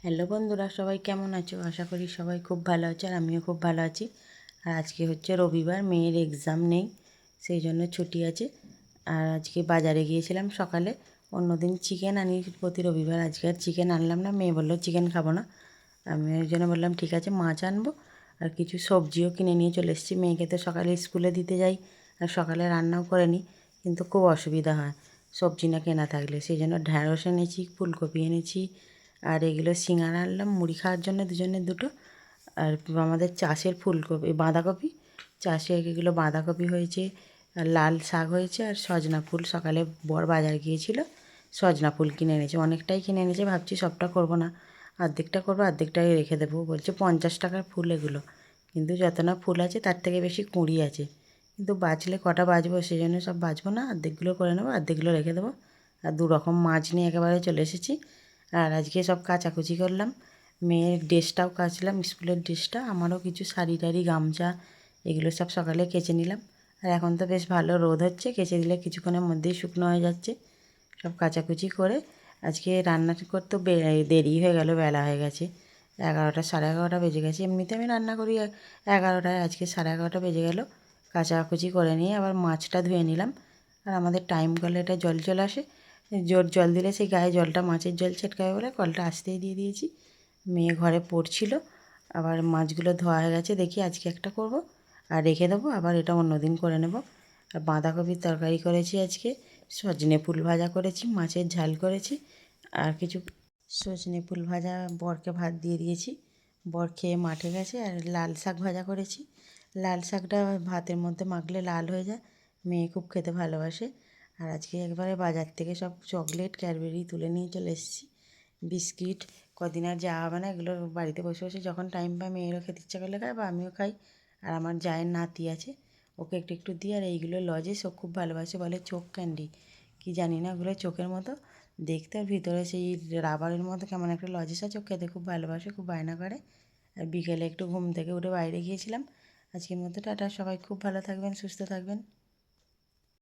Hello বন্ধুরা, সবাই কেমন আছো? আশা করি সবাই খুব ভালো আছো, আর আমিও খুব ভালো আছি। আর আজকে হচ্ছে রবিবার, মেয়ের এক্সাম নেই, সেই জন্য ছুটি আছে। আর আজকে বাজারে গিয়েছিলাম সকালে। অন্যদিন চিকেন আনি প্রতি রবিবার, আজকে আর চিকেন আনলাম না। মেয়ে বললো চিকেন খাবো না, আমি ওই জন্য বললাম ঠিক আছে মাছ আনবো। আর কিছু সবজিও কিনে নিয়ে চলে এসেছি। মেয়েকে তো সকালে স্কুলে দিতে যাই, আর সকালে রান্নাও করে নিই, কিন্তু খুব অসুবিধা হয় সবজি না কেনা থাকলে। সেই জন্য ঢ্যাঁড়স এনেছি, ফুলকপি এনেছি, আর এগুলো সিঙ্গারা আনলাম মুড়ি খাওয়ার জন্য, দুজনের দুটো। আর আমাদের চাষের ফুলকপি, বাঁধাকপি চাষে এগুলো বাঁধাকপি হয়েছে, আর লাল শাক হয়েছে, আর সজনা ফুল সকালে বর বাজার গিয়েছিল, সজনা ফুল কিনে এনেছে, অনেকটাই কিনে এনেছে। ভাবছি সবটা করব না, অর্ধেকটা করবো, অর্ধেকটাই রেখে দেবো। বলছে 50 টাকার ফুল এগুলো, কিন্তু যত না ফুল আছে তার থেকে বেশি কুঁড়ি আছে। কিন্তু বাঁচলে কটা বাঁচবো, সেই জন্য সব বাঁচবো না, অর্ধেকগুলো করে নেবো, অর্ধেকগুলো রেখে দেবো। আর 2 রকম মাছ নিয়ে একেবারে চলে এসেছি। আর আজকে সব কাচাকুচি করলাম, মেয়ের ড্রেসটাও কাচলাম, স্কুলের ড্রেসটা, আমারও কিছু শাড়ি টাড়ি গামছা এগুলো সব সকালে কেচে নিলাম। আর এখন তো বেশ ভালো রোদ হচ্ছে, কেচে দিলে কিছুক্ষণের মধ্যেই শুকনো হয়ে যাচ্ছে। সব কাচাকুচি করে আজকে রান্না করতে দেরি হয়ে গেল, বেলা হয়ে গেছে 11টা, সাড়ে 11টা বেজে গেছে। এমনিতে আমি রান্না করি 11টায়, আজকে সাড়ে 11টা বেজে গেল। কাচাকুচি করে নিয়ে আবার মাছটা ধুয়ে নিলাম। আর আমাদের টাইম কলে এটা জল চলে আসে, জোর জল দিলে সেই গায়ে জলটা, মাছের জল ছেটকাবে বলে কলটা আসতেই দিয়ে দিয়েছি। মেয়ে ঘরে পড়ছিল, আবার মাছগুলো ধোয়া হয়ে গেছে, দেখি আজকে একটা করব আর রেখে দেবো, আবার এটা অন্য দিন করে নেব। আর বাঁধাকপির তরকারি করেছি আজকে, সজনে ফুল ভাজা করেছি, মাছের ঝাল করেছি, আর কিছু সজনে ফুল ভাজা বরকে ভাত দিয়ে দিয়েছি, বর খেয়ে মাঠে গেছে। আর লাল শাক ভাজা করেছি, লাল শাকটা ভাতের মধ্যে মাখলে লাল হয়ে যায়, মেয়ে খুব খেতে ভালোবাসে। আর আজকে একবারে বাজার থেকে সব চকলেট ক্যাডবেরি তুলে নিয়ে চলে এসেছি, বিস্কিট। কদিন আর যাওয়া হবে না, এগুলো বাড়িতে বসে বসে যখন টাইম পাই মেয়েরও খেতে ইচ্ছা করলে খায়, বা আমিও খাই। আর আমার জায়ের নাতি আছে, ওকে একটু একটু দিই। আর এইগুলো লজেস ও খুব ভালোবাসে, বলে চোখ ক্যান্ডি কি জানি না, ওগুলো চোখের মতো দেখতে, আর ভিতরে সেই রাবারের মতো কেমন একটা লজেস আছে, ও খেতে খুব ভালোবাসে, খুব বায়না করে। আর বিকেলে একটু ঘুম থেকে উঠে বাইরে গিয়েছিলাম। আজকের মতো টাটা, সবাই খুব ভালো থাকবেন, সুস্থ থাকবেন।